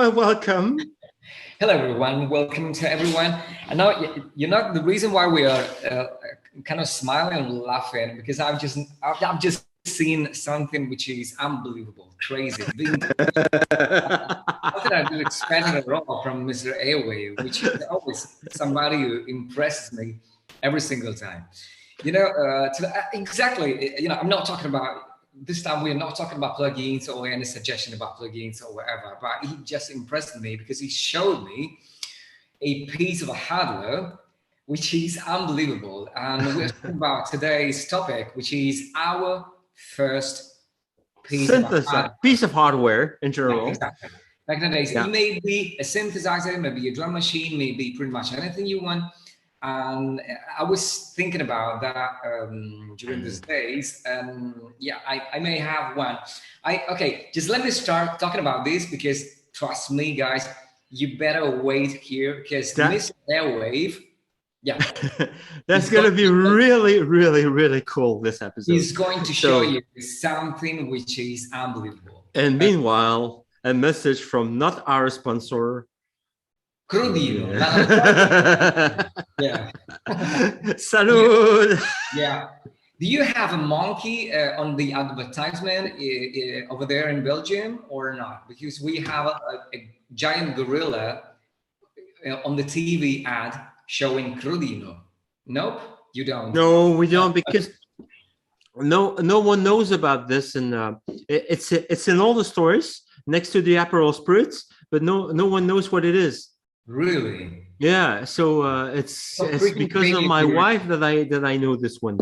Hello and welcome. Hello, everyone. Welcome to everyone. And now, the reason why we are kind of smiling and laughing because I've just seen something which is unbelievable, crazy, vintage. Something I didn't expect at all from Mr. Airway, which is always somebody who impresses me every single time. Exactly. I'm not talking about this time. We're not talking about plugins or any suggestion about plugins or whatever. But he just impressed me because he showed me a piece of hardware which is unbelievable. And we're talking about today's topic, which is our first piece of hardware in general. Yeah, exactly. Back in the days, it may be a synthesizer, maybe a drum machine, maybe pretty much anything you want. And I was thinking about that during these days. I may have one. Just let me start talking about this because trust me, guys, you better wait here because Miss Airwave, that's going to be really, really, really cool, this episode. He's going to show you something which is unbelievable. And meanwhile, a message from not our sponsor, Crudino. Yeah. Salud. Yeah. Do you have a monkey on the advertisement over there in Belgium or not? Because we have a giant gorilla on the TV ad showing Crudino. Nope, you don't. No, we don't, because no one knows about this, and it's in all the stores next to the Aperol Spritz, but no one knows what it is. Really? Yeah. So it's because of my wife that I know this one.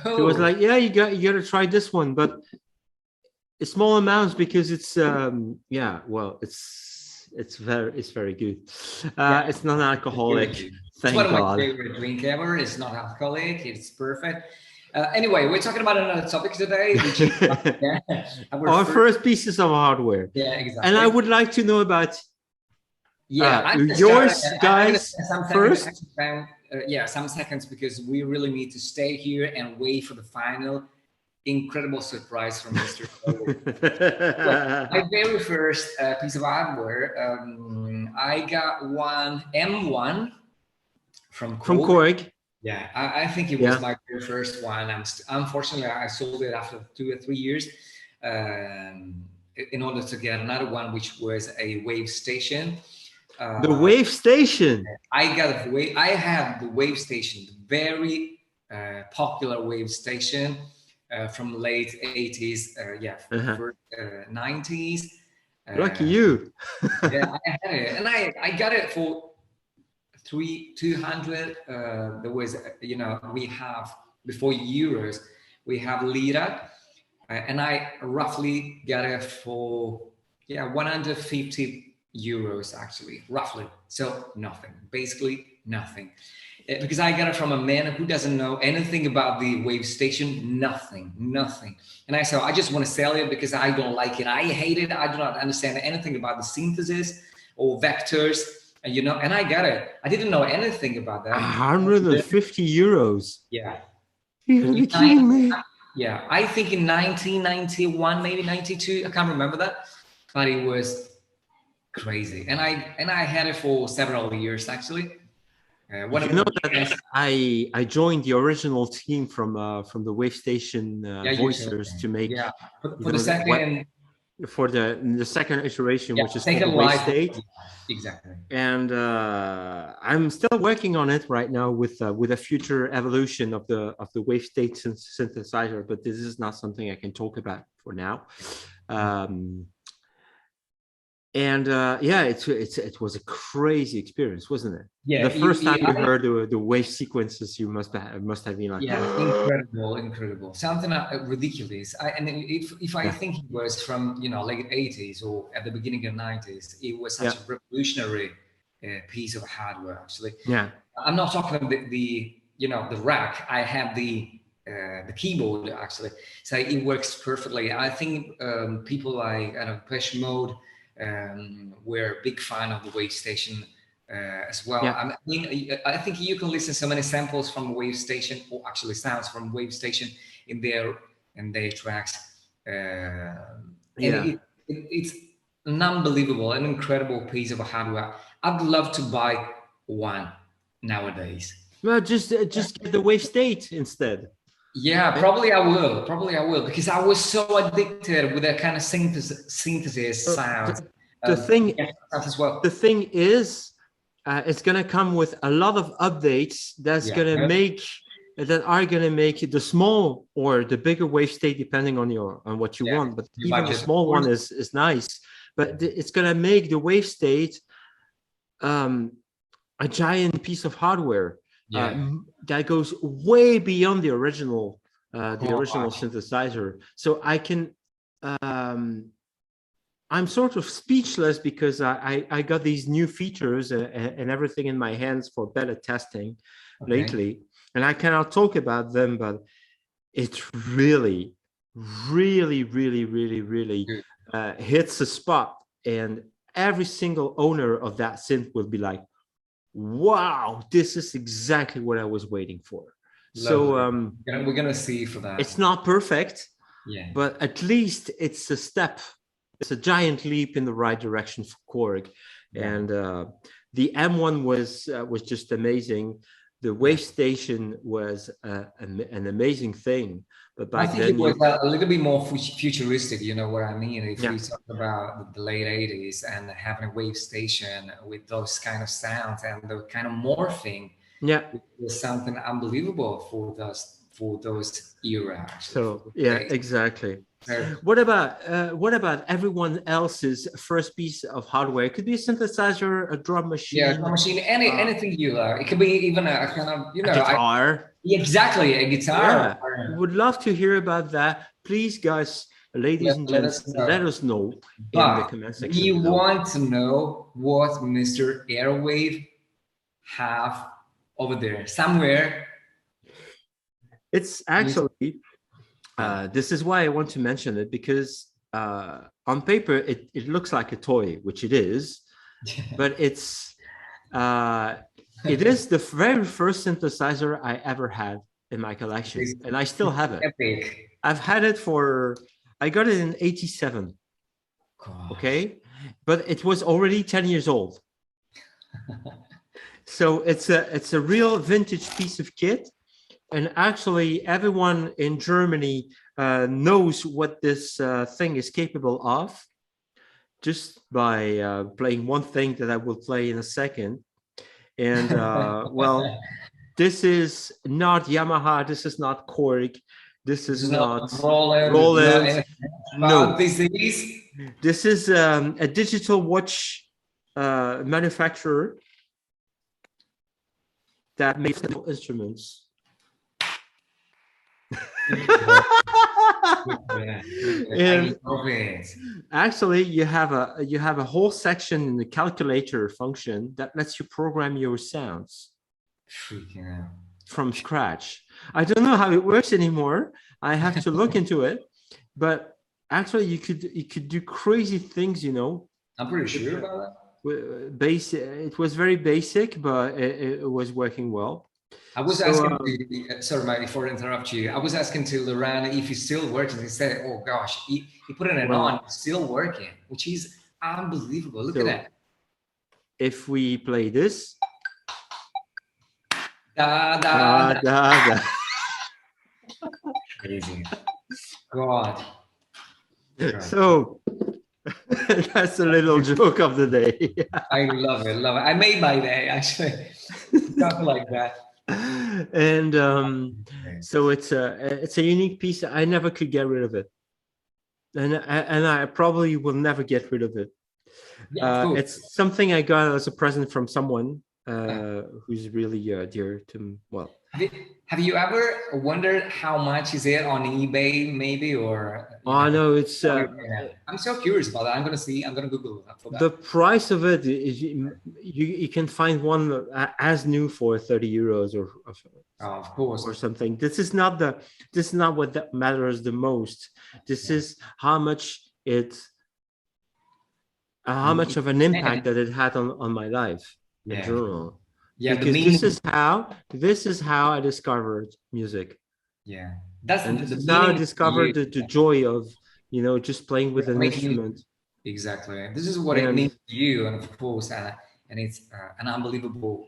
Oh. She was like, "Yeah, you got to try this one, but it's small amounts because it's it's very good. It's non-alcoholic. Thank God. It's one of my favorite drink ever. It's not alcoholic. It's perfect. Anyway, we're talking about another topic today, which is our first pieces of hardware. Yeah, exactly. And I would like to know about yours, guys, first. Some seconds, because we really need to stay here and wait for the final incredible surprise from Mr. My very first piece of hardware, I got one M1 from Korg. Yeah, I think it was my very first one. Unfortunately, I sold it after 2 or 3 years in order to get another one, which was a Wave Station. The Wave Station. I had the Wave Station, the very popular Wave Station from late 80s, first 90s. Lucky you. Yeah, I had it, and I got it for 200. There was, we have before euros, we have lira, and I roughly got it for 150 euros actually, roughly. So nothing, basically nothing, because I got it from a man who doesn't know anything about the Wave Station, nothing. And I said, I just want to sell it because I don't like it. I hate it. I do not understand anything about the synthesis or vectors, and I got it. I didn't know anything about that. 150 euros. Yeah. You're kidding me. Yeah, I think in 1991, maybe 92. I can't remember that, but it was crazy, and I had it for several years actually. That I joined the original team from the Wave Station voicers to make for the second for the second iteration, which is called Wave State. Exactly. And I'm still working on it right now with a future evolution of the Wave State synthesizer, but this is not something I can talk about for now. It was a crazy experience, wasn't it? Yeah. The first time you heard the wave sequences, you must have been like, incredible, something ridiculous. If I think it was from late 80s or at the beginning of 90s, it was such a revolutionary piece of hardware. Actually, I'm not talking about the rack. I have the keyboard actually, so it works perfectly. I think people like Pesh Mode. We're a big fan of the Wave Station as well. I mean, I think you can listen to so many samples from Wave Station, or actually sounds from Wave Station in their tracks. It's an unbelievable, an incredible piece of hardware. I'd love to buy one nowadays. Well, just get the wave state instead. Yeah, probably I will. Probably I will, because I was so addicted with that kind of synthesis sound. The thing, Yeah, as well. the thing is, it's gonna come with a lot of updates that's Yeah. gonna make that are gonna make the small or the bigger wave state depending on what you want. But even the small one is nice. But it's gonna make the wave state a giant piece of hardware that goes way beyond the original synthesizer. So I can I'm sort of speechless because I got these new features and everything in my hands for beta testing lately, and I cannot talk about them, but it really, really, really, really, really hits a spot, and every single owner of that synth will be like, wow, this is exactly what I was waiting for. Lovely. So we're gonna see for that. It's not perfect, but at least it's a step. It's a giant leap in the right direction for Korg. And the M1 was just amazing. The wave station was an amazing thing. But back then it was a little bit more futuristic, you know what I mean? If we talk about the late 80s and having a wave station with those kind of sounds and the kind of morphing, it was something unbelievable for those era. So exactly. What about everyone else's first piece of hardware? It could be a synthesizer, a drum machine. Yeah, drum machine, anything you like. It could be even a kind of, you know, a guitar. Exactly, a guitar. Yeah. Would love to hear about that. Please, guys, ladies and gents, let us know in the comment section. We want to know what Mr. Airwave have over there somewhere. It's actually. This is why I want to mention it, because on paper it looks like a toy, which it is, but it is the very first synthesizer I ever had in my collection, and I still have it. Epic. I've had it I got it in '87. Okay, but it was already 10 years old. So it's a real vintage piece of kit. And actually, everyone in Germany knows what this thing is capable of, just by playing one thing that I will play in a second. And well, this is not Yamaha. This is not Korg. This is not Roland. No, this is a digital watch manufacturer that makes instruments. And actually, you have a whole section in the calculator function that lets you program your sounds from scratch. I don't know how it works anymore. I have to look into it, but actually, you could do crazy things. You know, I'm pretty sure about that. It was very basic, but it was working well. I was asking sorry, Mike, before I interrupt you. I was asking to Loran if he's still working. He said, "Oh gosh, he put it on, still working," which is unbelievable. Look at that. If we play this, crazy. God. So that's a little joke of the day. I love it. I made my day actually. Stuff like that. And so it's a unique piece. I never could get rid of it, and I probably will never get rid of it. It's something I got as a present from someone who's really dear to me. Well, have you ever wondered how much is it on eBay, maybe, or? No, it's. I'm so curious about that. I'm gonna Google that for that. The price of it is you can find one as new for 30 euros or of course, or something. This is not what that matters the most. This is how much of an impact that it had on my life in general. Yeah, because this is how I discovered music. Yeah, this is how I discovered the joy of just playing with an instrument. Exactly. This is what it means to you, and of course, and it's an unbelievable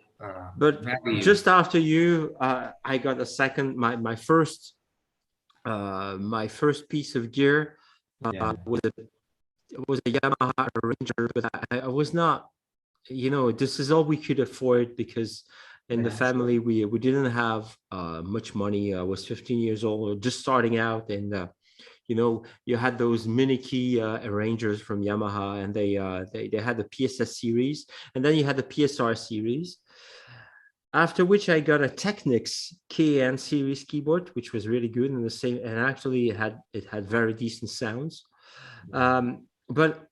but value. just after you, I got a second, my first piece of gear was a Yamaha Ranger, but I was not, this is all we could afford because in the family we didn't have much money. I was 15 years old, just starting out, and you had those mini key arrangers from Yamaha, and they had the PSS series, and then you had the PSR series. After which I got a Technics KN series keyboard, which was really good, and the same, and actually it had very decent sounds. But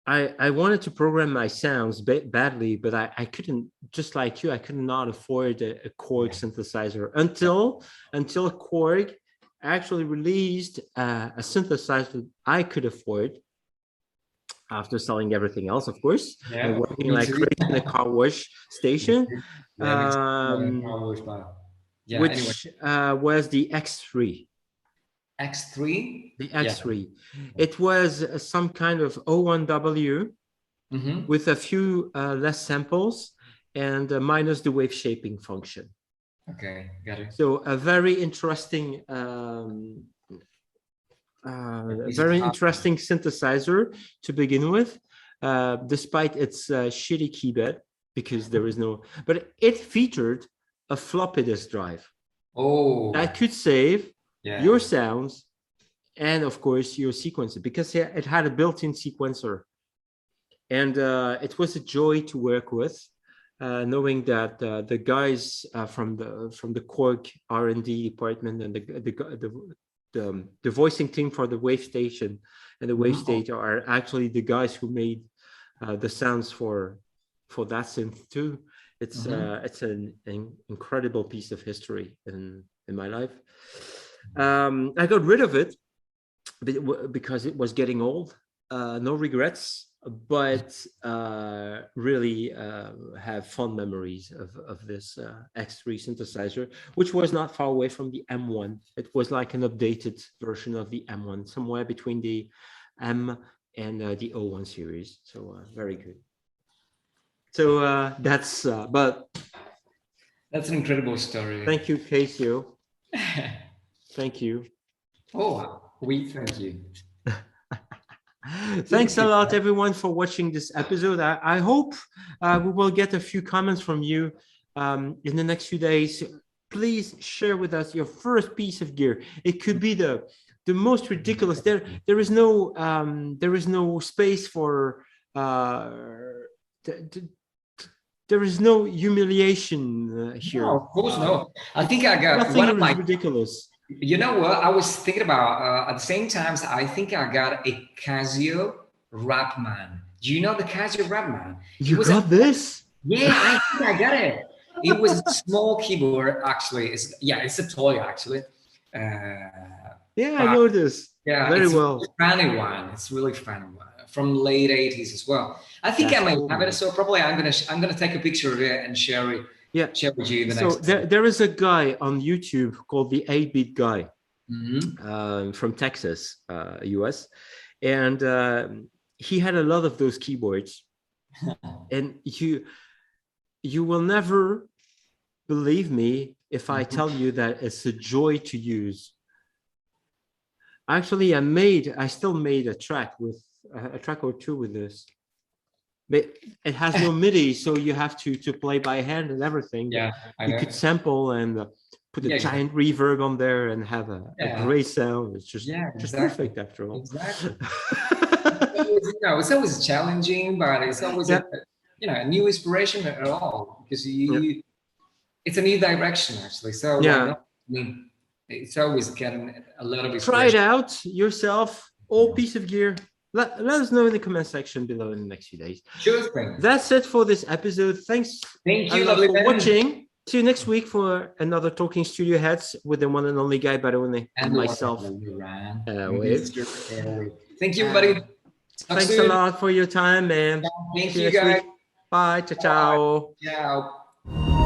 I wanted to program my sounds badly, but I couldn't, just like you, I could not afford a Korg synthesizer until Korg actually released a synthesizer I could afford after selling everything else, of course, and working like crazy in a car wash station, which was the X3. X3? The X3. It was some kind of O1W with a few less samples and minus the wave shaping function. Okay, got it. So a very interesting synthesizer to begin with, despite its shitty keyboard, because there is no, but it featured a floppy disk drive that could save your sounds and of course your sequencer, because it had a built-in sequencer, and it was a joy to work with, knowing that the guys from the Korg R&D department and the voicing team for the Wave Station and the Wave State are actually the guys who made the sounds for that synth too. It's an incredible piece of history in my life. I got rid of it because it was getting old. No regrets, but really have fond memories of this X3 synthesizer, which was not far away from the M1. It was like an updated version of the M1, somewhere between the M and the O1 series. So very good. So but that's an incredible story. Thank you, Casio. Thank you. Oh, we thank you. Thanks a lot, everyone, for watching this episode. I hope we will get a few comments from you in the next few days. Please share with us your first piece of gear. It could be the most ridiculous. There is no space for there is no humiliation here. No, of course no. I think I got one of my ridiculous. You know what? I was thinking about at the same time. I think I got a Casio Rapman. Do you know the Casio Rapman? You got this? Yeah, I think I got it. It was a small keyboard, actually. It's a toy, actually. I know this. Yeah, very it's well. A funny one. It's really funny one from late 80s as well. I think I might have it. So probably I'm gonna take a picture of it and share it. Yeah, share with you the so next. There is a guy on YouTube called the 8-Bit Guy from Texas, US, and he had a lot of those keyboards, and you will never believe me if I tell you that it's a joy to use. Actually, I still made a track or two with this. But it has no MIDI, so you have to play by hand and everything. Yeah, you could sample and put a giant reverb on there and have a great sound. It's just perfect after all. Exactly. It's always challenging, but it's always a new inspiration at all, because it's a new direction actually. So I mean, it's always getting a lot of inspiration. Try it out yourself. All piece of gear. Let us know in the comment section below in the next few days. Sure thing. That's it for this episode. Thank you for watching. See you next week for another Talking Studio Heads with the one and only Gai Barone and myself. Thank you, buddy. Thanks a lot for your time, man. Thank you, guys. Bye. Ciao. Ciao.